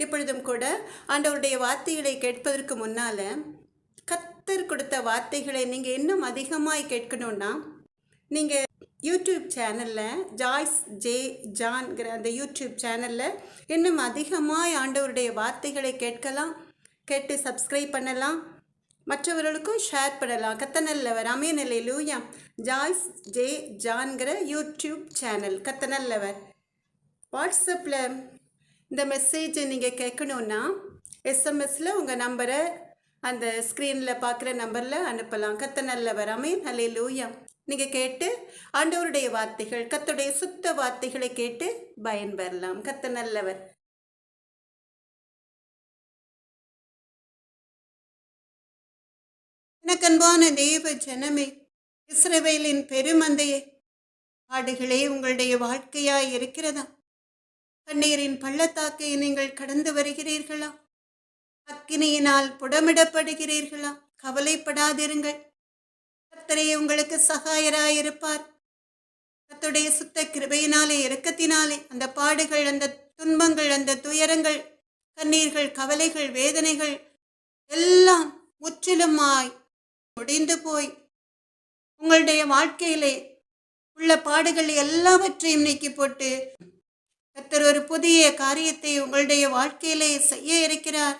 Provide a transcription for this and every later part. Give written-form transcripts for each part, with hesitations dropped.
இப்பொழுதும் கூட ஆண்டவருடைய வார்த்தைகளை கேட்பதற்கு முன்னால் கர்த்தர் கொடுத்த வார்த்தைகளை நீங்கள் இன்னும் அதிகமாய் கேட்கணுன்னா நீங்கள் யூடியூப் சேனலில் ஜாய்ஸ் ஜே ஜான்கிற அந்த யூடியூப் சேனலில் இன்னும் அதிகமாய் ஆண்டவருடைய வார்த்தைகளை கேட்கலாம், கேட்டு சப்ஸ்கிரைப் பண்ணலாம், மற்றவர்களுக்கும் ஷேர் பண்ணலாம். கத்தனல்லவர் ஆமென் அல்லேலூயா. ஜாய்ஸ் ஜே ஜான்கிற யூடியூப் சேனல் கத்தனல்லவர். வாட்ஸ்அப்பில் இந்த மெசேஜை நீங்கள் கேட்கணுன்னா எஸ்எம்எஸில் உங்கள் நம்பரை அந்த ஸ்க்ரீனில் பார்க்குற நம்பரில் அனுப்பலாம். கத்தனல்லவர் ஆமென் அல்லேலூயா. நீங்கள் கேட்டு ஆண்டவருடைய வார்த்தைகள், கர்த்தருடைய சுத்த வார்த்தைகளை கேட்டு பயன்பெறலாம். கத்தனல்லவர். எனக்கன்பான தேவ ஜனமே, இஸ்ரவேலின் பெருமந்தையே, ஆடுகளே உங்களுடைய வாழ்க்கையாய் இருக்கிறதா? கண்ணீரின் பள்ளத்தாக்கை நீங்கள் கடந்து வருகிறீர்களா? அக்கினியினால் புடமிடப்படுகிறீர்களா? கவலைப்படாதிருங்கள். கர்த்தரே உங்களுக்கு சகாயராயிருப்பார். கர்த்தருடைய சுத்த கிருபையினாலே, இரக்கத்தினாலே அந்த பாடுகள், அந்த துன்பங்கள், அந்த துயரங்கள், கண்ணீர்கள், கவலைகள், வேதனைகள் எல்லாம் முற்றிலுமாய் முடிந்து போய் உங்களுடைய வாழ்க்கையிலே உள்ள பாடுகள் எல்லாவற்றையும் நீக்கி போட்டு கர்த்தர் ஒரு புதிய காரியத்தை உங்களுடைய வாழ்க்கையிலே செய்ய இருக்கிறார்.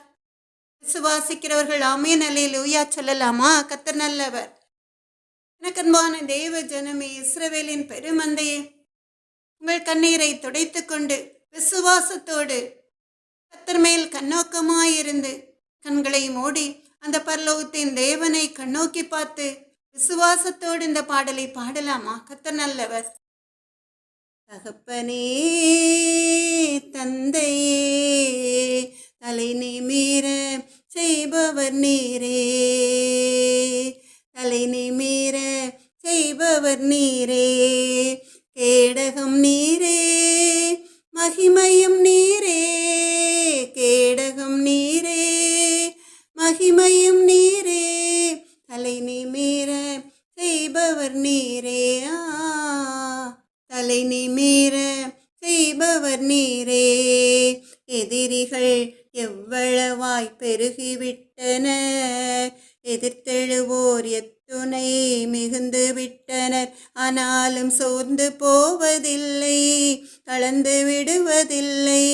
விசுவாசிக்கிறவர்கள் ஆமென் அல்லேலூயா சொல்லலாமா? கர்த்தர் நல்லவர். எனக்கன்பான தேவ ஜனமே, இஸ்ரவேலின் பெருமந்தையே, உங்கள் கண்ணீரை துடைத்து கொண்டு விசுவாசத்தோடு கர்த்தர் மேல் கண்ணோக்கமாயிருந்து கண்களை மூடி அந்த பரலோகத்தின் தேவனை கண்ணோக்கி பார்த்து விசுவாசத்தோடு இந்த பாடலை பாடலாமா? கர்த்தர் நல்லவர். தகப்பனே தந்தையே, தலை நிமிர செய்பவர் நீரே, தலை நிமிர செய்பவர் நீரே, கேடகம் நீரே, மகிமையும் நீரே, கேடகம் நீரே, மகிமையும் நீரே, தலை நிமிர செய்பவர் நீரே, தலை நிமிர செய்பவர் நீரே. எதிரிகள் எவ்வளவாய் பெருகிவிட்டனர், எதிர்த்தெழுவோர் எத்துணை மிகுந்து விட்டனர். ஆனாலும் சோர்ந்து போவதில்லை, தளர்ந்து விடுவதில்லை,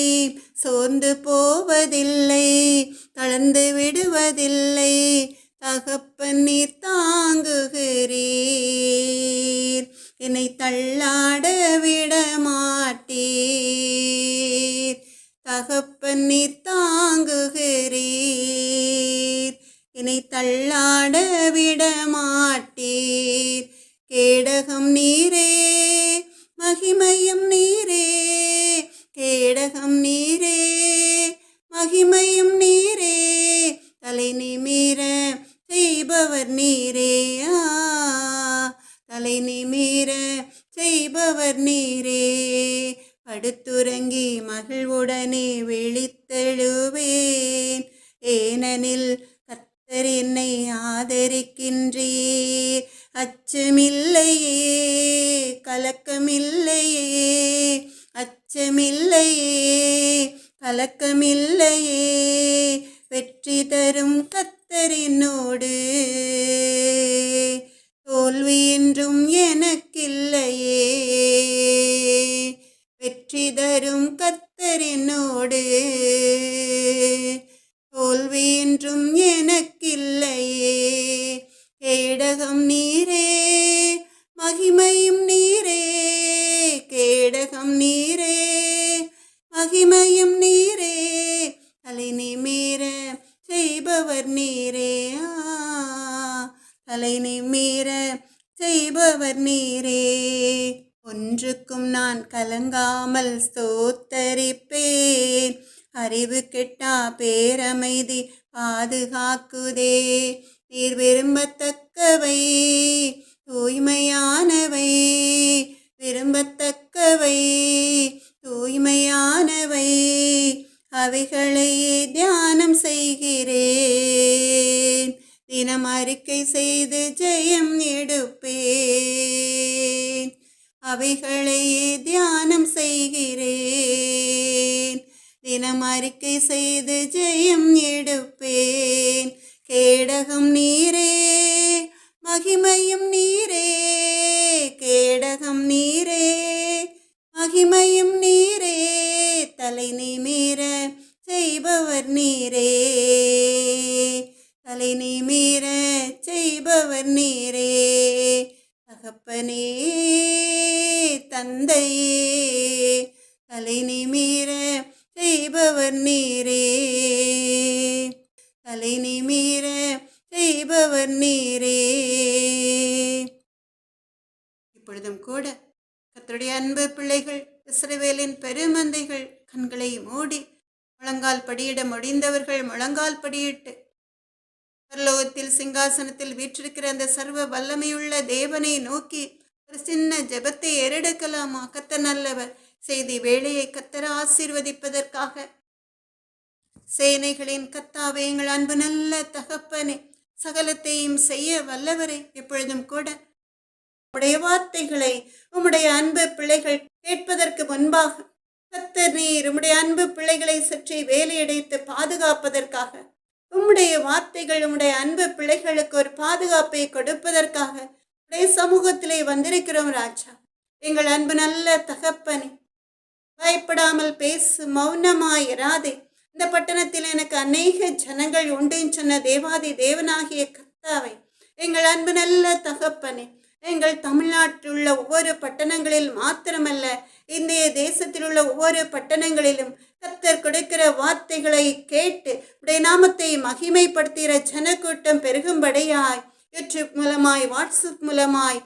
சோர்ந்து போவதில்லை, தளர்ந்து விடுவதில்லை. தகப்பன் நீர் தாங்குகிறீர், என்னை தள்ளாட விட மாட்டீர். தகப்பன் நீர் தாங்குகிறீர், என்னை தள்ளாட விட மாட்டீர். கேடகம் நீரே, மகிமையும் நீரே, கேடகம் நீரே, மகிமையும் நீரே, தலை நிமிர செய்பவர் நீரே, தலை நிமிர செய்பவர் நீரே. படுத்துறங்கி மகிழ்வுடனே விழித்தெழுவேன், ஏனெனில் கர்த்தர் என்னை ஆதரிக்கின்றீர். அச்சமில்லையே, கலக்கமில்லையே, அச்சமில்லையே, கலக்கமில்லையே. வெற்றி தரும் கர்த்தர் என்னோடு, தோல்வி என்றும் எனக்கில்லையே. வெற்றி தரும் கர்த்தர் என்னோடு, தோல்வி என்றும் எனக்கில்லையே. கேடகம் நீரே, மகிமையும் நீரே, கேடகம் நீரே, மகிமையும் நீரே, தலை நிமிர செய்பவர் நீரே, தலை நிமிர செய்பவர் நீரே. ஒன்றுக்கும் நான் கலங்காமல் ஸ்தோத்தரிப்பேன், அறிவு கெட்டா பேரமைதி பாதுகாக்குதே. நீர் விரும்பத்தக்கவை தூய்மையானவை, விரும்பத்தக்கவை தூய்மையானவை, அவைகளையே தியானம் செய்கிறேன். தினம் அறிக்கை செய்து ஜெயம் எடுப்பேன், அவைகளையே தியானம் செய்கிறேன். தினம் அறிக்கை செய்து ஜெயம் எடுப்பேன். கேடகம் நீரே, மகிமையும் நீரே, கேடகம் நீரே, மகிமையும் நீரே, தலை நிமிர செய்பவர் நீரே, தலை நிமிர செய்பவர் நீரே, தகப்பனே தந்தையே, தலை நிமிர செய்பவர் நீரே, தலை நிமிர செய்பவர் நீரே. இப்பொழுதும் கூட கர்த்தருடைய அன்பு பிள்ளைகள், இஸ்ரவேலின் பெருமந்தைகள் கண்களை மூடி முழங்கால் படியிட முடிந்தவர்கள் முழங்கால் படியிட்டு பரலோகத்தில் சிங்காசனத்தில் வீற்றிருக்கிற அந்த சர்வ வல்லமையுள்ள தேவனை நோக்கி ஒரு சின்ன ஜெபத்தை ஏறெடுக்கலாமா? கர்த்தர் நல்லவர். செய்தி வேளையை கர்த்தர் ஆசீர்வதிப்பதற்காக சேனைகளின் கர்த்தாவே, எங்கள் அன்பு நல்ல தகப்பனே, சகலத்தையும் செய்ய வல்லவரே, எப்பொழுதும் கூட உம்முடைய வார்த்தைகளை உம்முடைய அன்பு பிள்ளைகள் கேட்பதற்கு முன்பாக கர்த்தர் நீர் உம்முடைய அன்பு பிள்ளைகளை சற்றி வேலையடைத்து பாதுகாப்பதற்காக, உம்முடைய வார்த்தைகள் உம்முடைய அன்பு பிள்ளைகளுக்கு ஒரு பாதுகாப்பை கொடுப்பதற்காக உடைய சமூகத்திலே வந்திருக்கிறோம் ராஜா. எங்கள் அன்பு நல்ல தகப்பனே, பயப்படாமல் பேசு, மௌனமாயிராதே. இந்த பட்டணத்தில் எனக்கு அநேக ஜனங்கள் உண்டுன்னு சொன்ன தேவாதி தேவனாகிய கர்த்தாவை, எங்கள் அன்பு நல்ல தகப்பனே, எங்கள் தமிழ்நாட்டில் உள்ள ஒவ்வொரு பட்டணங்களில் மாத்திரமல்ல, இந்திய தேசத்தில் உள்ள ஒவ்வொரு பட்டணங்களிலும் கர்த்தர் கொடுக்கிற வார்த்தைகளை கேட்டு உடைய நாமத்தை மகிமைப்படுத்துகிற ஜனக்கூட்டம் பெருகும்படியாய் யூடியூப் மூலமாய், வாட்ஸ்அப் மூலமாய்,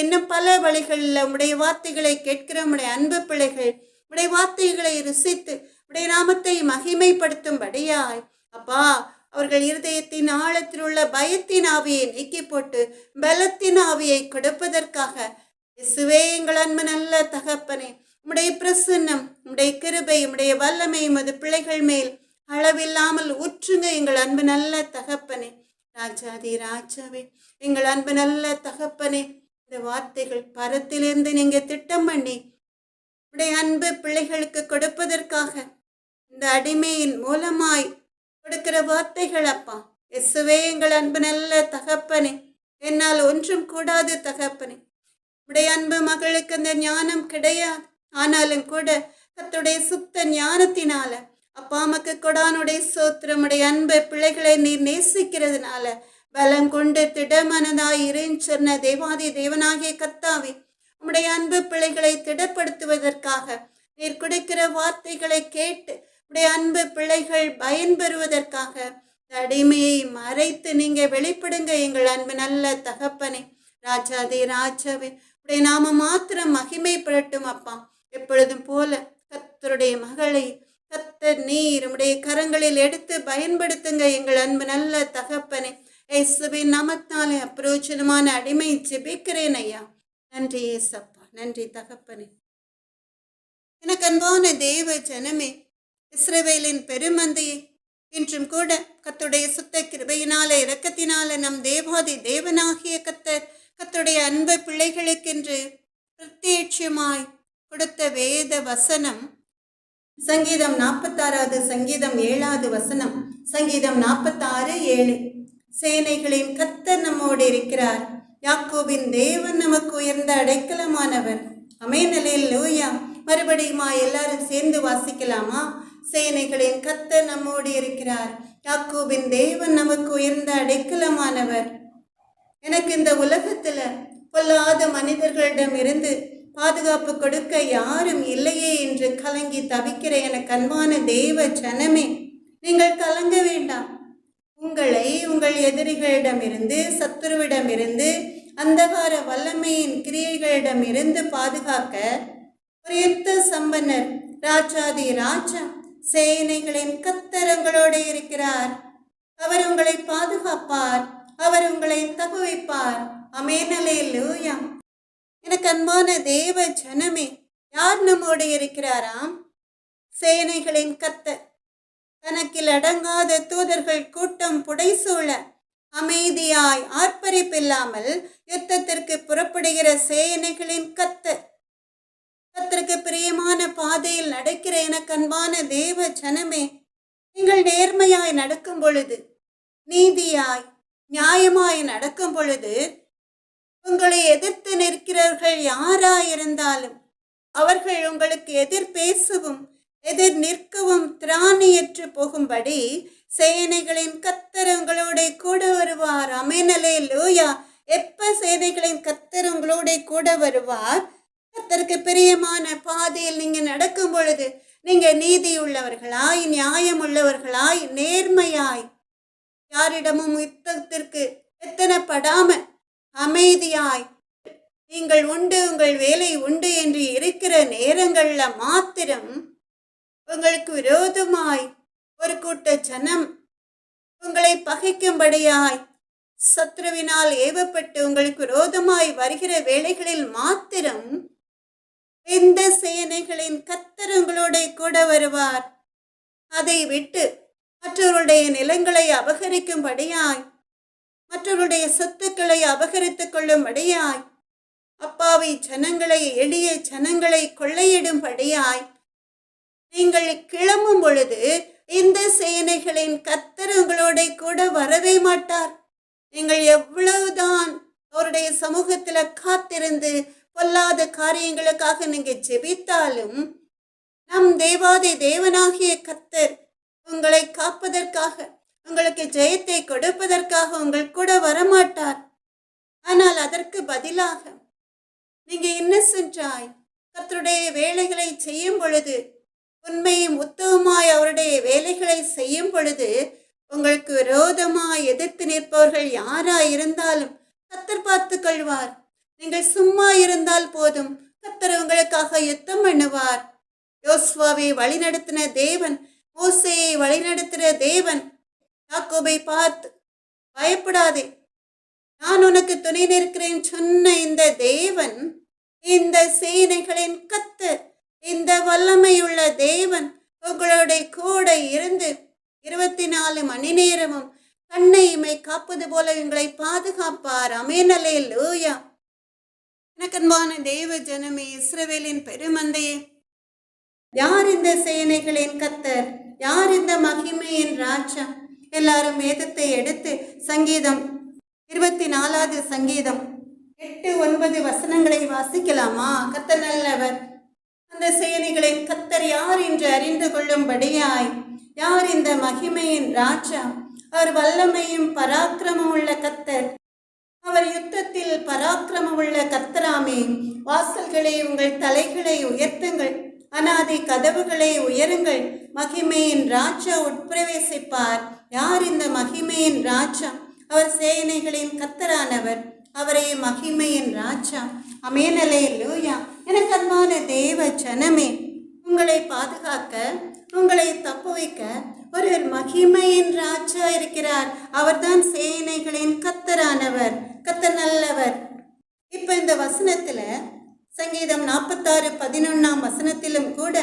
இன்னும் பல வழிகளில் உடைய வார்த்தைகளை கேட்கிற உடைய அன்பு பிள்ளைகள் உடைய வார்த்தைகளை ருசித்து உடைய நாமத்தை மகிமைப்படுத்தும்படியாய் அப்பா, அவர்கள் இருதயத்தின் ஆழத்தில் உள்ள பயத்தின் ஆவியை நீக்கி போட்டு பலத்தின் ஆவியை கொடுப்பதற்காக இயேசுவே, எங்கள் அன்பு நல்ல தகப்பனே, உம்முடைய பிரசன்னம், உம்முடைய கிருபை, உம்முடைய வல்லமை உமது பிள்ளைகள் மேல் அளவில்லாமல் ஊற்றுங்க எங்கள் அன்பு நல்ல தகப்பனே. ராஜாதி ராஜாவே, எங்கள் அன்பு நல்ல தகப்பனே, இந்த வார்த்தைகள் பரத்திலிருந்து நீங்க திட்டம் பண்ணி உடைய அன்பு பிள்ளைகளுக்கு கொடுப்பதற்காக இந்த அடிமையின் மூலமாய் கொடுக்கிற வார்த்தைகள் அப்பா, இயேசுவே, எங்கள் அன்பு நல்ல தகப்பனே, என்னால் ஒன்றும் கூடாது தகப்பனே. உடைய அன்பு மகளுக்கு அந்த ஞானம் கிடையாது, ஆனாலும் கூட கர்த்தருடைய சுத்த ஞானத்தினால அப்பா அம்மாக்கு கொடானுடைய சோத்திரம், உடைய அன்பு பிள்ளைகளை நீர் நேசிக்கிறதுனால பலம் கொண்டு திடமனதாய் இருன்னு சொன்ன தேவாதி தேவனாகிய கர்த்தாவே, உம்முடைய அன்பு பிள்ளைகளை திடப்படுத்துவதற்காக நீர் கொடுக்கிற வார்த்தைகளை கேட்டு உடைய அன்பு பிள்ளைகள் பயன்பெறுவதற்காக அடிமையை மறைத்து நீங்க வெளிப்படுங்க எங்கள் அன்பு நல்ல தகப்பனே. ராஜாதே ராஜாவே, உடைய நாம மாத்திரம் மகிமைப்படட்டும் அப்பா. எப்பொழுதும் போல கர்த்தருடைய மகளை கர்த்தர் நீர் உடைய கரங்களில் எடுத்து பயன்படுத்துங்க எங்கள் அன்பு நல்ல தகப்பனே. இயேசுவின் நாமத்தாலே அப்பிரோஜனமான அடிமை ஜெபிக்கிறேன் ஐயா. நன்றி ஏசப்பா, நன்றி தகப்பனே. எனக்கு அன்பான தேவ ஜனமே, இஸ்ரவேலின் பெருமந்தையை இன்றும் கூட கர்த்தருடைய சுத்த கிருபையினால இரக்கத்தினால நம் தேவாதி தேவனாகிய கர்த்தருடைய அன்பு பிள்ளைகளுக்கென்று பிரத்யட்சமாய் கொடுத்த வேத வசனம் சங்கீதம் 46 சங்கீதம் 7 வசனம். சங்கீதம் 46:7. சேனைகளின் கர்த்தர் நம்மோடு இருக்கிறார், யாக்கோபின் தேவன் நமக்கு உயர்ந்த அடைக்கலமானவர். ஆமென், அல்லேலூயா. மறுபடியுமா எல்லாரும் சேர்ந்து வாசிக்கலாமா? சேனைகளின் கர்த்தர் நம்மோடு இருக்கிறார், யாக்கோபின் தேவன் நமக்கு உயர்ந்த அடைக்கலமானவர். எனக்கு இந்த உலகத்துல பொல்லாத மனிதர்களிடம் இருந்து பாதுகாப்பு கொடுக்க யாரும் இல்லையே என்று கலங்கி தவிக்கிற எனக்கு அன்பான தேவ ஜனமே, நீங்கள் கலங்க வேண்டாம். உங்களை உங்கள் எதிரிகளிடமிருந்து, சத்துருவிடமிருந்து, அந்தகார வல்லமையின் கிரியைகளிடமிருந்து பாதுகாக்க ஒரு யுத்த சம்பன்னர் ராஜாதி ராஜா சேனைகளின் கர்த்தர் உங்களோடு இருக்கிறார். அவர் உங்களை பாதுகாப்பார், அவர் உங்களை தப்புவிப்பார். ஆமென், அல்லேலூயா. எனக்கு அன்பான தேவ ஜனமே, யார் நம்மோடு இருக்கிறாராம்? சேனைகளின் கர்த்தர். கணக்கில் அடங்காத தூதர்கள் கூட்டம் புடைசூழ அமைதியாய் ஆர்ப்பரிப்பில்லாமல் யுத்தத்திற்கு புறப்படுகிற சேனைகளின் கர்த்தர். கர்த்தருக்கு பிரியமான பாதையில் நடக்கிற எனக்கு அன்பான தேவ ஜனமே, நீங்கள் நேர்மையாய் நடக்கும் பொழுது, நீதியாய் நியாயமாய் நடக்கும் பொழுது, உங்களை எதிர்த்து நிற்கிறவர்கள் யாராயிருந்தாலும் அவர்கள் உங்களுக்கு எதிர் பேசவும் எதிர் நிற்கவும் திராணியற்று போகும்படி சேனைகளின் கர்த்தர் உங்களோட கூட வருவார். ஆமென், அல்லேலூயா. எப்ப சேனைகளின் கர்த்தர் உங்களோட கூட வருவார்? கர்த்தருக்கு பிரியமான பாதையில் நீங்க நடக்கும் பொழுது, நீங்க நீதி உள்ளவர்களாய், நியாயம் உள்ளவர்களாய், நேர்மையாய், யாரிடமும் யுத்தத்திற்கு எத்தனைப்படாம அமைதியாய், நீங்கள் உண்டு உங்கள் வேலை உண்டு என்று இருக்கிற நேரங்கள்ல மாத்திரம் உங்களுக்கு விரோதமாய் ஒரு கூட்ட ஜனம் உங்களை பகைக்கும்படியாய் சத்ருவினால் ஏவப்பட்டு உங்களுக்கு விரோதமாய் வருகிற வேளைகளில் மாத்திரம் இந்த சேனைகளின் கர்த்தர் உங்களோட கூட வருவார். அதை விட்டு மற்றவருடைய நிலங்களை அபகரிக்கும்படியாய், மற்றவருடைய சொத்துக்களை அபகரித்துக் கொள்ளும்படியாய், அப்பாவி ஜனங்களை, எளிய ஜனங்களை கொள்ளையிடும்படியாய் நீங்கள் கிளம்பும் பொழுது இந்த சேனைகளின் கர்த்தர் உங்களோட கூட வரவே மாட்டார். நீங்கள் எவ்வளவுதான் அவருடைய சமூகத்துல காத்திருந்து பொல்லாத காரியங்களுக்காக நீங்க ஜெபித்தாலும், நம் தேவாதி தேவனாகிய கர்த்தர் உங்களை காப்பதற்காக, உங்களுக்கு ஜெயத்தை கொடுப்பதற்காக உங்கள் கூட வரமாட்டார். ஆனால் அதற்கு பதிலாக நீங்க இன்னசென்றாய் கர்த்தருடைய வேலைகளை செய்யும் பொழுது, உண்மையும் உத்தவமாய் அவருடைய வேலைகளை செய்யும் பொழுது, உங்களுக்கு விரோதமாய் எதிர்த்து நிற்பவர்கள் யாராயிருந்தாலும் கர்த்தர் பார்த்து கொள்வார். நீங்கள் சும்மா இருந்தால் போதும், கர்த்தர் உங்களுக்காக யுத்தம் பண்ணுவார். யோசுவாவை வழிநடத்தின தேவன், மோசேயை வழிநடத்தின தேவன் யாக்கோபை பார்த்து, பயப்படாதே, நான் உனக்கு துணை நிற்கிறேன் சொன்ன இந்த தேவன், இந்த சேனைகளின் கர்த்தர், இந்த வல்லமையுள்ள தேவன் உங்களோட கூட இருந்து 24 மணி நேரமும் கண்ணை இமை காப்பது போல உங்களை பாதுகாப்பார். ஆமென், அல்லேலூயா. எனக்கன்பான தேவ ஜனமே, இஸ்ரவேலின் பெருமந்தையே, யார் இந்த சேனைகளின் கர்த்தர்? யார் இந்த மகிமையின் ராஜா? எல்லாரும் வேதத்தை எடுத்து சங்கீதம் 24வது சங்கீதம் 8-9 வசனங்களை வாசிக்கலாமா? கர்த்தர் நல்லவர். அந்த சேனைகளின் கர்த்தர் யார் என்று அறிந்து கொள்ளும்படியாய், யார் இந்த மகிமையின் ராஜா? அவர் வல்லமையும் பராக்கிரமும் உள்ள கர்த்தர். அவர் யுத்தத்தில் பராக்கிரமம் உள்ள கர்த்தராமே. வாசல்களை உங்கள் தலைகளை உயர்த்துங்கள், அநாதி கதவுகளை உயருங்கள், மகிமையின் ராஜா உட்பிரவேசிப்பார். யார் இந்த மகிமையின் ராஜா? அவர் சேனைகளின் கர்த்தரானவர், அவரே மகிமையின் ராஜா. ஆமென், அல்லேலூயா. எனக்கு அன்பான தேவ ஜனமே, உங்களை பாதுகாக்க, உங்களை தப்புவிக்க ஒரு மகிமையின் ராஜா இருக்கிறார். அவர்தான் சேனைகளின் கர்த்தரானவர். கர்த்தர் நல்லவர். இப்ப இந்த வசனத்துல சங்கீதம் 46:11 வசனத்திலும் கூட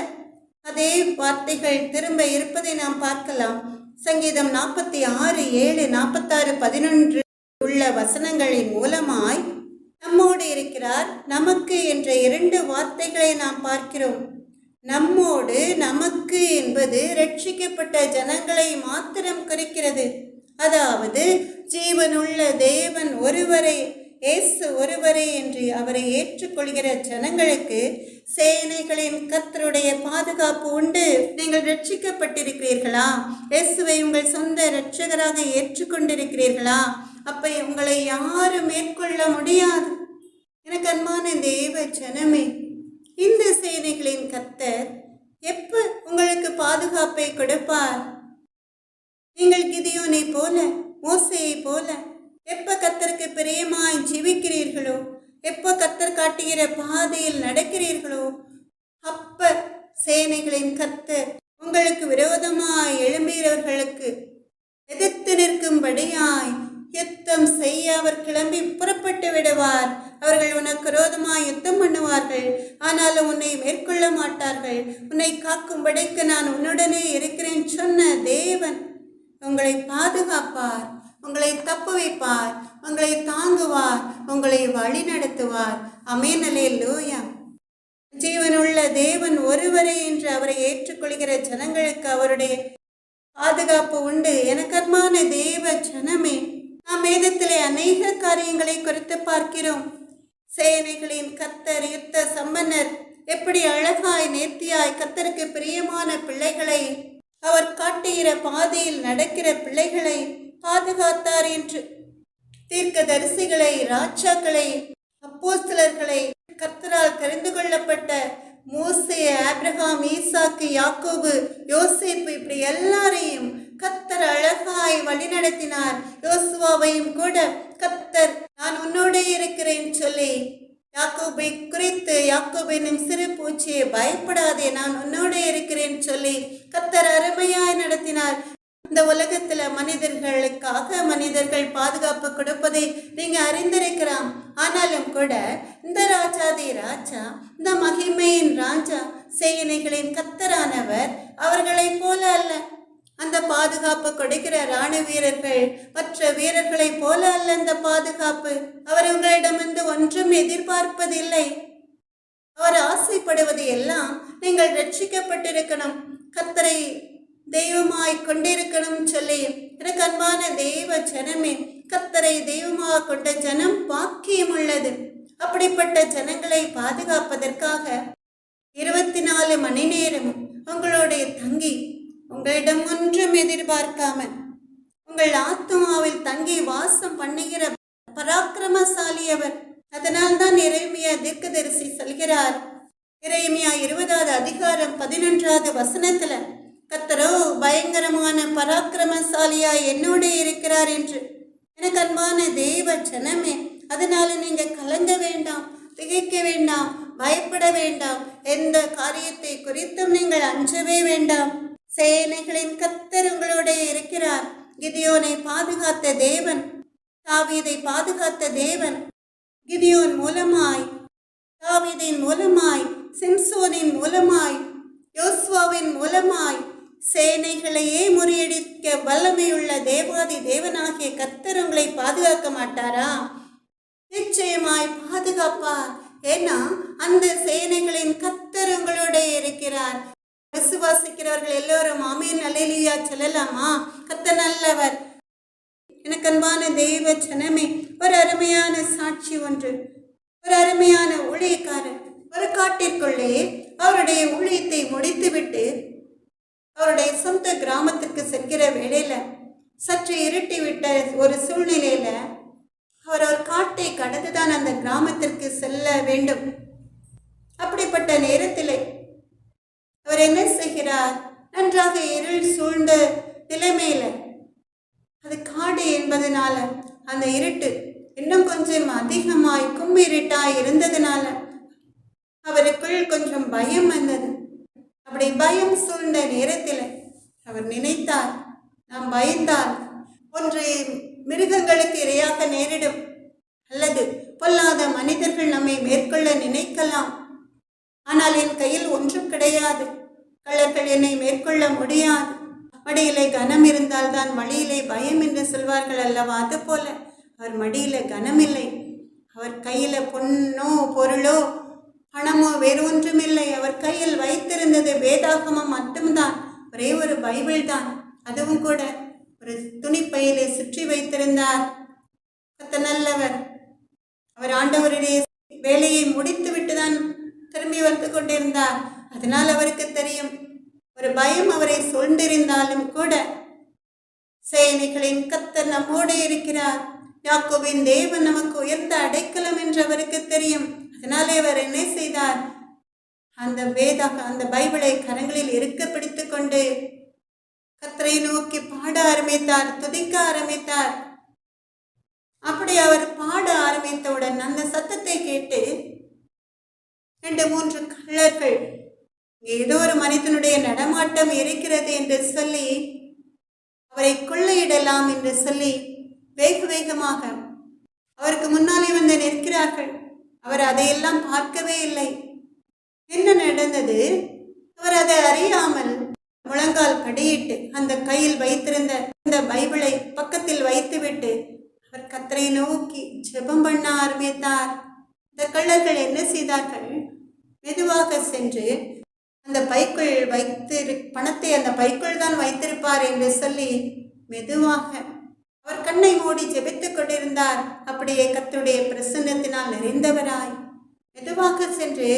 அதே வார்த்தைகள் திரும்ப இருப்பதை நாம் பார்க்கலாம். சங்கீதம் 46:7, 46:11 உள்ள வசனங்களின் மூலமாய் நம்மோடு இருக்கிறார், நமக்கு என்ற 2 வார்த்தைகளை நாம் பார்க்கிறோம். நம்மோடு, நமக்கு என்பது ரட்சிக்கப்பட்ட ஜனங்களை மாத்திரம் குறிக்கிறது. அதாவது ஜீவனுள்ள தேவன் ஒருவரே, இயேசு ஒருவரே என்று அவரை ஏற்றுக்கொள்கிற ஜனங்களுக்கு சேனைகளின் கர்த்தருடைய பாதுகாப்பு உண்டு. நீங்கள் ரட்சிக்கப்பட்டிருக்கிறீர்களா? இயேசுவை உங்கள் சொந்த இரட்சகராக ஏற்றுக்கொண்டிருக்கிறீர்களா? அப்ப உங்களை யாரும் மேற்கொள்ள முடியாது. எனக்கு அன்பான தேவ ஜனமே, இந்த சேனைகளின் கர்த்தர் எப்ப உங்களுக்கு பாதுகாப்பை கொடுப்பார்? நீங்கள் கிதியோனை போல, மோசேயை போல எப்ப கர்த்தருக்கு பிரியமாய் ஜீவிக்கிறீர்களோ, எப்ப கர்த்தர் காட்டுகிற பாதையில் நடக்கிறீர்களோ, அப்ப சேனைகளின் கர்த்தர் உங்களுக்கு விரோதமாய் எழும்புகிறவர்களுக்கு எதிர்த்து நிற்கும்படியாய் யுத்தம் செய்ய அவர் கிளம்பி புறப்பட்டு விடுவார். அவர்கள் உனக்கு விரோதமாய் யுத்தம் பண்ணுவார்கள், ஆனாலும் உன்னை மேற்கொள்ள மாட்டார்கள். உன்னை காக்கும்படிக்கு நான் உன்னுடனே இருக்கிறேன் சொன்ன தேவன் உங்களை பாதுகாப்பார், உங்களை தப்புவிப்பார், உங்களை தாங்குவார், உங்களை வழி நடத்துவார். ஆமென், அல்லேலூயா. ஜீவனுள்ள தேவன் ஒருவரே என்று அவரை ஏற்றுக்கொள்கிற ஜனங்களுக்கு அவருடைய பாதுகாப்பு உண்டு. எனக்கர்மான தேவ ஜனமே, நாம் வேதத்திலே அநேக காரியங்களை குறித்து பார்க்கிறோம். சேனைகளின் கர்த்தர், யுத்த சம்பன்னர், எப்படி அழகாய் நேர்த்தியாய் கர்த்தருக்கு பிரியமான பிள்ளைகளை, அவர் காட்டுகிற பாதையில் நடக்கிற பிள்ளைகளை பாதுகாத்தார் என்று. தீர்க்கதரிசிகளை, ராஜாக்களை, அப்போஸ்தலர்களை, கர்த்தரால் தெரிந்து கொள்ளப்பட்ட மோசே, ஆபிரகாம், ஈசாக்கு, யாக்கோபு, யோசேப்பு, இப்படி எல்லாரையும் கர்த்தர் அழகாய் வழிநடத்தினார். யோசுவாவையும் கூட கர்த்தர் நான் உன்னோடே இருக்கிறேன் சொல்லி யாக்கோபை குறித்து, யாக்கோபின் சிறு பூச்சியை பயப்படாதே, நான் உன்னோடே இருக்கிறேன் சொல்லி கர்த்தர் அருமையாய் நடத்தினார். இந்த உலகத்துல மனிதர்களுக்காக மனிதர்கள் பாதுகாப்பு கொடுப்பதை நீங்க அறிந்திருக்கலாம். ஆனாலும் கூட இந்த ராஜாதி ராஜா, இந்த மகிமையின் ராஜா, சேனைகளின் கர்த்தரானவர் அவர்களை போல அல்ல. அந்த பாதுகாப்பு கொடுக்கிற இராணுவ வீரர்கள் மற்ற வீரர்களை போல அல்ல. அந்த பாதுகாப்பு அவர் உங்களிடமிருந்து ஒன்றும் எதிர்பார்ப்பதில்லை. அவர் ஆசைப்படுவது எல்லாம் நீங்கள் ரட்சிக்கப்பட்டிருக்கணும், கர்த்தரை தெய்வமாய் கொண்டிருக்கணும் சொல்லி. எனக்கு அன்பான தெய்வ ஜனமே, கர்த்தரை தெய்வமாக கொண்ட ஜனம் பாக்கியம் உள்ளது. அப்படிப்பட்ட ஜனங்களை பாதுகாப்பதற்காக 24 மணி நேரம் உங்களுடைய தங்கி, உங்களிடம் ஒன்றும் எதிர்பார்க்காமல் உங்கள் ஆத்மாவில் தங்கி வாசம் பண்ணுகிற பராக்கிரமசாலி அவர். அதனால்தான் எரேமியா தீர்க்கதரிசி சொல்கிறார், எரேமியா 20வது அதிகாரம் 11வது வசனத்துல, கர்த்தரோ பயங்கரமான பராக்கிரமசாலியாய் என்னோட இருக்கிறார் என்று. எனக்கு அன்பான தெய்வ ஜனமே, அதனால நீங்க கலங்க வேண்டாம், திகைக்க வேண்டாம், பயப்பட வேண்டாம். எந்த காரியத்தை குறித்தும் நீங்கள் அஞ்சவே வேண்டாம். சேனைகளின் கர்த்தர் உங்களோட இருக்கிறார். கிதியோனை பாதுகாத்த தேவன், தாவீதை பாதுகாத்த தேவன், கிதியோன் மூலமாய், தாவீதின் மூலமாய், சிம்சோனின் மூலமாய், யோசுவாவின் மூலமாய் சேனைகளையே முறியடிக்க வல்லமையுள்ள தேவாதி தேவனாகிய கர்த்தர் உங்களை பாதுகாக்க மாட்டாரா? நிச்சயமாய் பாதுகாப்பார். ஏன்னா அந்த சேனைகளின் கர்த்தர் உங்களோட இருக்கிறார். விசுவாசிக்கிறவர்கள் எல்லோரும் ஆமென் அல்லேலூயா சொல்லலாமா? கர்த்தர் நல்லவர். எனக்கு அன்பான தெய்வ ஜனமே, ஒரு அருமையான சாட்சி ஒன்று. ஒரு அருமையான ஊழியக்காரர் ஒரு காட்டிற்குள்ளே அவருடைய ஊழியத்தை முடித்துவிட்டு அவருடைய சொந்த கிராமத்திற்கு செல்கிற வேளையில சற்று இருட்டிவிட்ட ஒரு சூழ்நிலையில அவர் ஒரு காட்டை கடந்துதான் அந்த கிராமத்திற்கு செல்ல வேண்டும். அப்படிப்பட்ட நேரத்திலே அவர் என்ன செய்கிறார்? நன்றாக இருள் சூழ்ந்த நிலைமையில, அது காடு என்பதனால அந்த இருட்டு இன்னும் கொஞ்சம் அதிகமாய் கும்மிருட்டாய் இருந்ததுனால அவருக்குள் கொஞ்சம் பயம் வந்தது. அப்படி பயம் சூழ்ந்த நேரத்தில் அவர் நினைத்தார், நாம் பயந்தால் ஒன்று மிருகங்களுக்கு இரையாக நேரிடும், அல்லது பொல்லாத மனிதர்கள் நம்மை மேற்கொள்ள நினைக்கலாம். ஆனால் என் கையில் ஒன்றும் கிடையாது, கள்ளர்கள் என்னை மேற்கொள்ள முடியாது. மடியிலே கனம் இருந்தால் தான் வழியிலே பயம் என்று சொல்வார்கள் அல்லவா? அது போல அவர் மடியில கனமில்லை. அவர் கையில பொன்னோ பொருளோ பணமோ வேறு ஒன்றுமில்லை. அவர் கையில் வைத்திருந்தது வேதாகமம் மட்டும்தான், ஒரே ஒரு பைபிள் தான். அதுவும் கூட ஒரு துணிப்பையிலே சுற்றி வைத்திருந்தார். கர்த்தர் நல்லவர். அவர் ஆண்டவருடைய வேலையை முடித்து விட்டுதான் திரும்பி வந்து கொண்டிருந்தார். அதனால் அவருக்கு தெரியும், ஒரு பயம் அவரை சூழ்ந்திருந்தாலும் கூட சேனைகளின் கர்த்தர் நம்மோடு இருக்கிறார். யாக்கோபின் தேவன் நமக்கு உயர்ந்த அடைக்கலம் என்று அவருக்கு தெரியும். அதனாலே அவர் என்ன செய்தார்? அந்த பைபிளை கரங்களில் இருக்க பிடித்து கொண்டு கர்த்தரை நோக்கி பாட ஆரம்பித்தார், துதிக்க ஆரம்பித்தார். அப்படி அவர் பாட ஆரம்பித்தவுடன் அந்த சத்தத்தை கேட்டு 2-3 கள்ளர்கள் ஏதோ ஒரு மனிதனுடைய நடமாட்டம் இருக்கிறது என்று சொல்லி அவரை கொள்ளையிடலாம் என்று சொல்லி வேக வேகமாக அவருக்கு முன்னாலே வந்து நிற்கிறார்கள். அவர் அதையெல்லாம் பார்க்கவே இல்லை. என்ன நடந்தது? அவர் அதை அறியாமல் முழங்கால் படியிட்டு அந்த கையில் வைத்திருந்த இந்த பைபிளை பக்கத்தில் வைத்துவிட்டு அவர் கர்த்தரை நோக்கி ஜெபம் பண்ண ஆரம்பித்தார். இந்த கள்ளர்கள் என்ன செய்தார்கள்? மெதுவாக சென்று அந்த பைக்குள் பணத்தை அந்த பைக்குள் தான் வைத்திருப்பார் என்று சொல்லி மெதுவாக அவர் கண்ணை மூடி ஜெபித்துக் கொண்டிருந்தார். அப்படியே கர்த்தருடைய பிரசன்னத்தினால் நிறைந்தவராய் மெதுவாக சென்று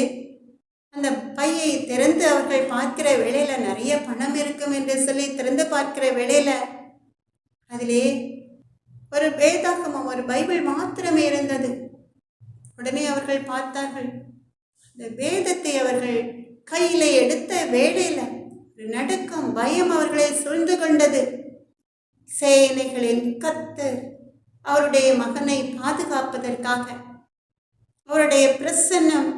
அந்த பையை திறந்து அவர்கள் பார்க்கிற வேளையில நிறைய பணம் இருக்கும் என்று சொல்லி திறந்து பார்க்கிற வேளையில அதிலே ஒரு வேதாகமம், ஒரு பைபிள் மாத்திரமே இருந்தது. உடனே அவர்கள் பார்த்தார்கள். இந்த வேதத்தை அவர்கள் கையில எடுத்த வேளையில ஒரு நடுக்கம், பயம் அவர்களை சூழ்ந்து கொண்டது. சேனைகளின் கர்த்தர் அவருடைய மகனை பாதுகாப்பதற்காக அவருடைய பிரசன்னம்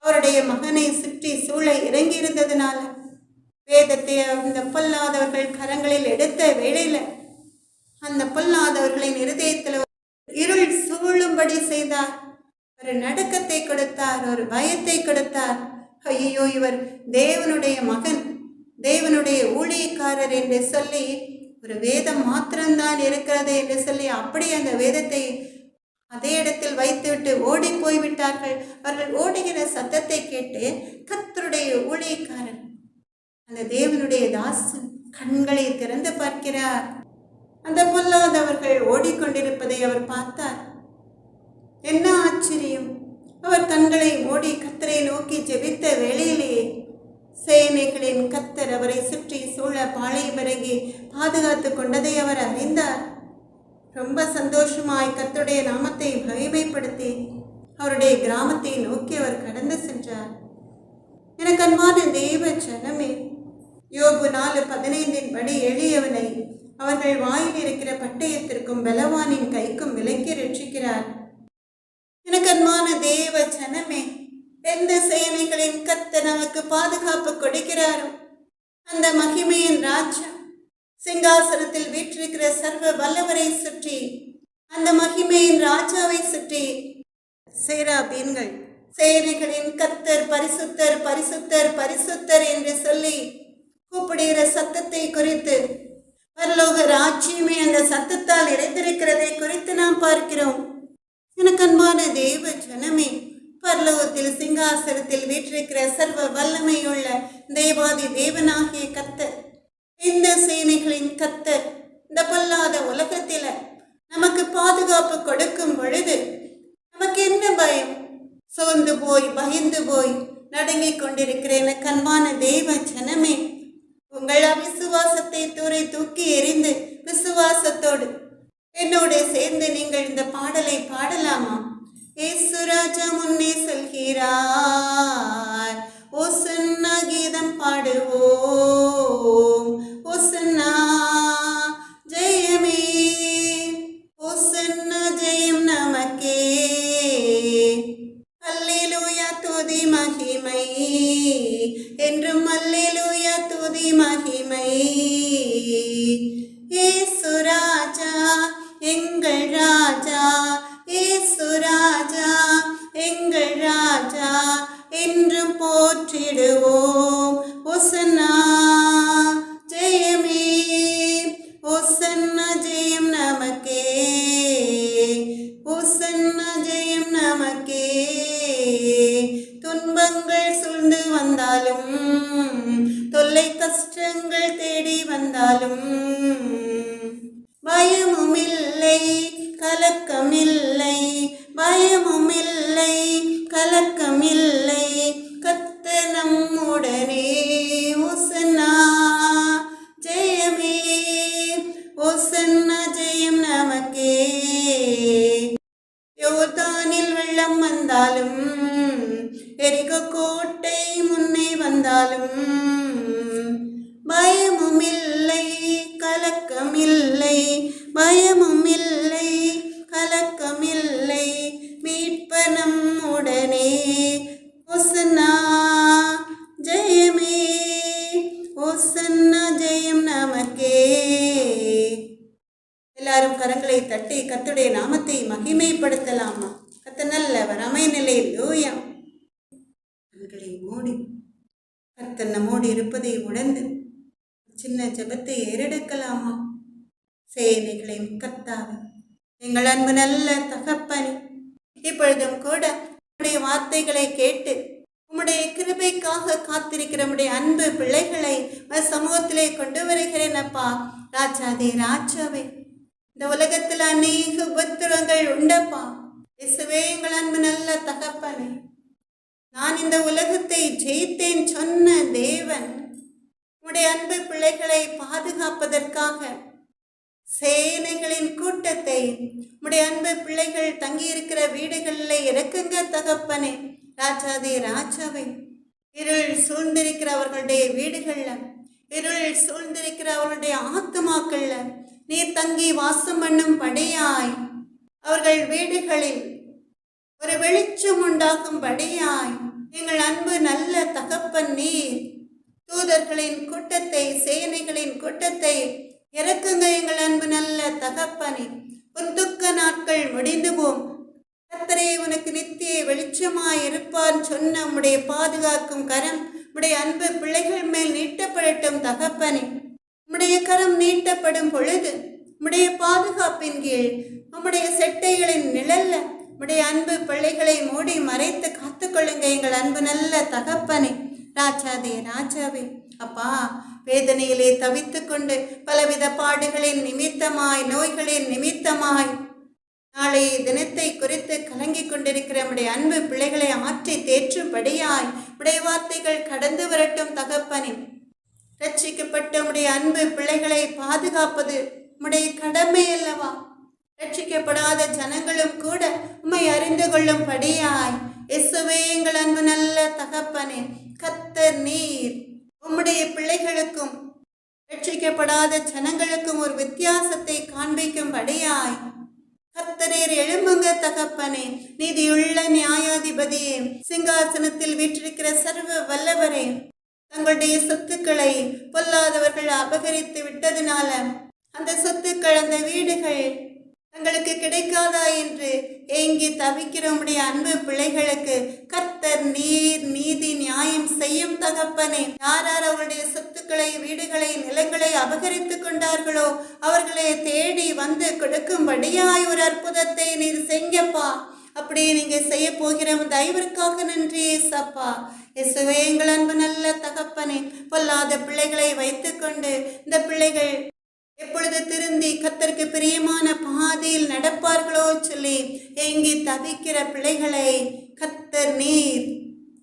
அவருடைய மகனை சுற்றி சூழ இறங்கி இருந்ததுனால வேதத்தை அந்த பொல்லாதவர்கள் கரங்களில் எடுத்த வேளையில அந்த பொல்லாதவர்களின் இருதயத்தில் இருள் சூழும்படி செய்தார். ஒரு நடுக்கத்தை கொடுத்தார், ஒரு பயத்தை கொடுத்தார். ஐயோ, இவர் தேவனுடைய மகன், தேவனுடைய ஊழியக்காரர் என்று சொல்லி ஒரு வேதம் மாத்திரம்தான் இருக்கிறது என்று சொல்லி அப்படி அந்த வேதத்தை அதே இடத்தில் வைத்துவிட்டு ஓடி போய்விட்டார்கள். அவர்கள் ஓடுகிற சத்தத்தை கேட்டு கர்த்தருடைய ஊழியக்காரர் அந்த தேவனுடைய தாசன் கண்களை திறந்து பார்க்கிறார். அந்த பொல்லாதவர்கள் ஓடிக்கொண்டிருப்பதை அவர் பார்த்தார். என்ன ஆச்சரியம்! அவர் கண்களை மூடி கர்த்தரை நோக்கி ஜெபித்த வேளையிலேயே சேனைகளின் கர்த்தர் அவரை சுற்றி சூழ பாளையம் இறங்கி பாதுகாத்து கொண்டதை அவர் அறிந்தார். ரொம்ப சந்தோஷமாய் கர்த்தருடைய நாமத்தை மகிமைப்படுத்தி அவருடைய கிராமத்தை நோக்கி அவர் கடந்து சென்றார். எனக்கு அன்பான தேவ ஜனமே, யோபு 4:15 படி எளியவனை அவர்கள் வாயில் இருக்கிற பட்டயத்திற்கும் பலவானின் கைக்கும் விலக்கி ரட்சிக்கிறார். எனக்கு அன்பான தேவ ஜனமே, எந்த சேனைகளின் கர்த்தர் நமக்கு பாதுகாப்பு கொடுக்கிறாரோ அந்த மகிமையின் ராஜா சிங்காசனத்தில் வீற்றிருக்கிற சர்வ வல்லவரை சுற்றி, அந்த மகிமையின் ராஜாவை சுற்றி சேராபீன்கள் சேனைகளின் கர்த்தர் பரிசுத்தர் பரிசுத்தர் பரிசுத்தர் என்று சொல்லி கூப்பிடுகிற சத்தத்தை குறித்து, பரலோக ராஜ்யமே அந்த சத்தத்தால் நிறைந்திருக்கிறதை குறித்து நாம் பார்க்கிறோம். எனக்கு அன்பான தேவ ஜனமே, பரலோகத்தில் சிங்காசனத்தில் வீற்றிருக்கிற சர்வ வல்லமையுள்ள தேவாதி தேவனாகிய கர்த்தர், இந்த சேனைகளின் கர்த்தர் இந்த பொல்லாத உலகத்தில நமக்கு பாதுகாப்பு கொடுக்கும் பொழுது நமக்கு என்ன பயம்? சோர்ந்து போய் பயந்து போய் நடுங்கிக் கொண்டிருக்கிற எனக்கு அன்பான தேவ ஜனமே, உங்கள் அவிசுவாசத்தை தூக்கி எறிந்து விசுவாசத்தோடு என்னோடு சேர்ந்து நீங்கள் இந்த பாடலை பாடலாமா? இயேசு ராஜா முன்னே செல்கிறார், ஓசன்னா கீதம் பாடுவோம். ஓசன்னா ஜெயமே, ஓசன்னா ஜெயம் நமக்கே. அல்லேலூயா துதி மகிமை என்றும், அல்லேலூயா துதி மகிமை. இயேசு ராஜா எங்கள் ராஜா, இயேசு ராஜா எங்கள் ராஜா என்றும் போற்றிடுவோம். ஓசன்னா ஜெயமே, ஓசன்னா ஜெயம் நமக்கே, ஓசன்னா ஜெயம் நமக்கே. துன்பங்கள் சூழ்ந்து வந்தாலும், தொல்லை கஷ்டங்கள் தேடி வந்தாலும், பயமும் இல்லை கலக்கம் இல்லை, பயமும் இல்லை கலக்கம் இல்லை, கர்த்தர் நம்முடனே. ஓசன்னா ஜெயமே, ஓசன்னா ஜெயம் நமக்கே. யோர்தானில் வெள்ளம் வந்தாலும், எரிகோ கோட்டை முன்னே வந்தாலும், பயமும் இல்லை கலக்கம் இல்லை, பயமும் இல்லை கலக்கம் இல்லை, மீட்பர் நம்முடனே. ஓசன்னா ஜெயமே, ஓசன்னா ஜெயம் நமக்கே. எல்லாரும் கரங்களை தட்டி கர்த்தருடைய நாமத்தை மகிமைப்படுத்தலாமா? கர்த்தர் நல்லவர், அமைநிலை லூயா. கண்களை மூடி கர்த்தர் நம்மோடு இருப்பதை உணர்ந்து சின்ன ஜெபத்தை ஏறெடுக்கலாமா? சேனைகளின் கர்த்தாவே, எங்கள் அன்பு நல்ல தகப்பனே, இப்பொழுதும் கூட உம்முடைய வார்த்தைகளை கேட்டு உம்முடைய கிருபைக்காக காத்திருக்கிற உம்முடைய அன்பு பிள்ளைகளை சமூகத்திலே கொண்டு வருகிறேன் அப்பா. ராஜாதே ராஜாவே, இந்த உலகத்தில் அநேக உபத்திரங்கள் உண்டப்பா. இயேசுவே, எங்கள் அன்பு நல்ல தகப்பனே, நான் இந்த உலகத்தை ஜெயித்தேன் சொன்ன தேவன் உம்முடைய அன்பு பிள்ளைகளை பாதுகாப்பதற்காக சேனைகளின் கூட்டத்தை உம்முடைய அன்பு பிள்ளைகள் தங்கியிருக்கிற வீடுகளில் இறக்குங்க தகப்பனே. ராஜாதே ராஜாவே, இருள் சூழ்ந்திருக்கிற அவர்களுடைய வீடுகள்ல, இருள் சூழ்ந்திருக்கிற அவர்களுடைய ஆத்துமாக்கள்ல நீர் தங்கி வாசம் பண்ணும் படியாய், அவர்கள் வீடுகளில் ஒரு வெளிச்சம் உண்டாகும் படியாய் எங்கள் அன்பு நல்ல தகப்பன் நீர் தூதர்களின் கூட்டத்தை, சேனைகளின் கூட்டத்தை இறக்குங்க எங்கள் அன்பு நல்ல தகப்பனே. உன் துக்க நாட்கள் முடிந்து போம். கர்த்தரே, உனக்கு நித்திய வெளிச்சமாய் இருப்பார் சொன்ன உம்முடைய பாதுகாக்கும் கரம் உம்முடைய அன்பு பிள்ளைகள் மேல் நீட்டப்படட்டும் தகப்பனே. உம்முடைய கரம் நீட்டப்படும் பொழுது உம்முடைய பாதுகாப்பின் கீழ் உம்முடைய செட்டைகளின் நிழல்ல உம்முடைய அன்பு பிள்ளைகளை மூடி மறைத்து காத்துக்கொள்ளுங்க எங்கள் அன்பு நல்ல தகப்பனே. ராஜாதே ராஜாவே, அப்பா, வேதனையிலே தவித்து கொண்டு பலவித பாடுகளின் நிமித்தமாய், நோய்களின் நிமித்தமாய் நாளை தினத்தை குறித்து கலங்கி கொண்டிருக்கிற உடைய அன்பு பிள்ளைகளை ஆற்றி தேற்றும்படியாய் உடைய வார்த்தைகள் கடந்து வரட்டும் தகப்பனே. ரட்சிக்கப்பட்ட உடைய அன்பு பிள்ளைகளை பாதுகாப்பது உடைய கடமை அல்லவா? ரட்சிக்கப்படாத ஜனங்களும் கூட உம்மை அறிந்து கொள்ளும் படியாய் இயேசுவே, எங்கள் அன்பு நல்ல தகப்பனே, கர்த்தர் நீர் உம்முடைய பிள்ளைகளுக்கும் ரட்சிக்கப்படாத ஜனங்களுக்கும் ஒரு வித்தியாசத்தை காண்பிக்கும்படியாய் கர்த்தரீர் எழும்புங்க தகப்பனே. நீதியுள்ள நியாயாதிபதியே, சிங்காசனத்தில் வீற்றிருக்கிற சர்வ வல்லவரே, தங்களுடைய சொத்துக்களை பொல்லாதவர்கள் அபகரித்து விட்டதுனால அந்த சொத்துக்கள், அந்த வீடுகள் தங்களுக்கு கிடைக்காதா என்று ஏங்கி தவிக்கிற உம்முடைய அன்பு பிள்ளைகளுக்கு கர்த்தர் நீர் நீதி நியாயம் செய்யும் தகப்பனே. யார் யார் அவருடைய சொத்துக்களை, வீடுகளை, நிலங்களை அபகரித்து கொண்டார்களோ அவர்களை தேடி வந்து கொடுக்கும்படியாய் ஒரு அற்புதத்தை நீர் செய்யப்பா. அப்படியே நீங்க செய்ய போகிற தயவிற்காக நன்றி ஏசப்பா. இயேசுவே, எங்கள் அன்பு நல்ல தகப்பனே, பொல்லாத பிள்ளைகளை வைத்துக்கொண்டு இந்த பிள்ளைகள் எப்பொழுது திருந்தி கர்த்தருக்கு பிரியமான பாதையில் நடப்பார்களோ சொல்லி ஏங்கி தவிக்கிற பிள்ளைகளை கர்த்தர் நீர்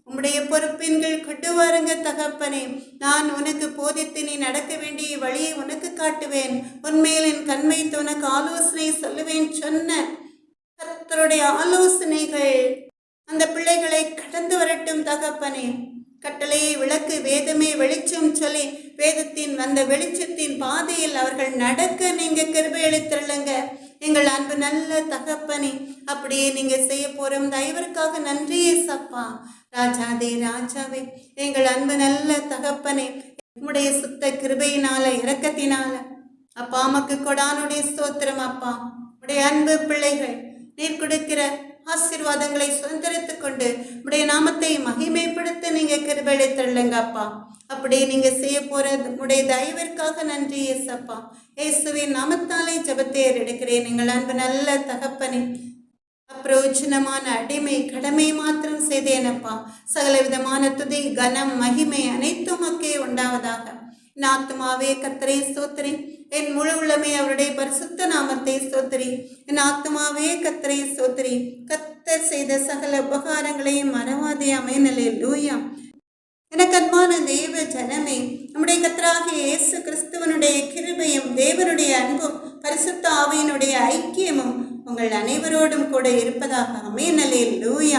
உம்முடைய பொறுப்பின்கள் கொண்டு வாருங்க தகப்பனே. நான் உனக்கு போதித்து நீ நடக்க வேண்டிய வழியை உனக்கு காட்டுவேன், உன்மேல் என் கண்மைத்து உனக்கு ஆலோசனை சொல்லுவேன் சொன்ன கர்த்தருடைய ஆலோசனைகள் அந்த பிள்ளைகளை கடந்து வரட்டும் தகப்பனே. கட்டளையை விளக்கு, வேதமே வெளிச்சம் சொல்லி வேதத்தின் வந்த வெளிச்சத்தின் பாதையில் அவர்கள் நடக்க நீங்க கிருபை அளித்தருளுங்க எங்கள் அன்பு நல்ல தகப்பனே. அப்படியே நீங்க செய்ய போறோம் தயவிற்காக நன்றி ஏசப்பா. ராஜாதே ராஜாவே, எங்கள் அன்பு நல்ல தகப்பனே, உம்முடைய சுத்த கிருபையினால இரக்கத்தினால அப்பா உமக்கு கொடானுடைய ஸ்தோத்திரம் அப்பா. உடைய அன்பு பிள்ளைகள் நீர் கொடுக்கிற ஆசீர்வாதங்களை சுதந்திரத்துக் கொண்டு உடைய நாமத்தை மகிமைப்படுத்த நீங்க கிருபை அளித்தருளுங்க அப்பா. அப்படியே நீங்க செய்ய போற உடைய தயவிற்காக நன்றி ஏசப்பா. இயேசுவின் நாமத்தாலே ஜெபத்தை எடுக்கிறேன் எங்கள் அன்பு நல்ல தகப்பனே. அப்பிரோஜனமான அடிமை கடமை மாத்திரம் செய்தேனப்பா. சகல விதமான துதி, கனம், மகிமை அனைத்தும் மக்கே உண்டாவதாக. என் ஆத்மாவே கர்த்தரை ஸ்தோத்திரி, என் முழு உள்ளமே அவருடைய பரிசுத்த நாமத்தை ஸ்தோத்திரி. என் ஆத்மாவே கர்த்தரை ஸ்தோத்திரி, கர்த்தர் செய்த சகல உபகாரங்களையும் மறவாதே. ஆமென். அல்லேலூயா. எனக்கு அன்பான தேவ ஜனமே, நம்முடைய கர்த்தராகிய இயேசு கிறிஸ்துவனுடைய கிருபையும் தேவனுடைய அன்பும் பரிசுத்த ஆவியினுடைய ஐக்கியமும் உங்கள் அனைவரோடும் கூட இருப்பதாக. ஆமென். அல்லேலூயா.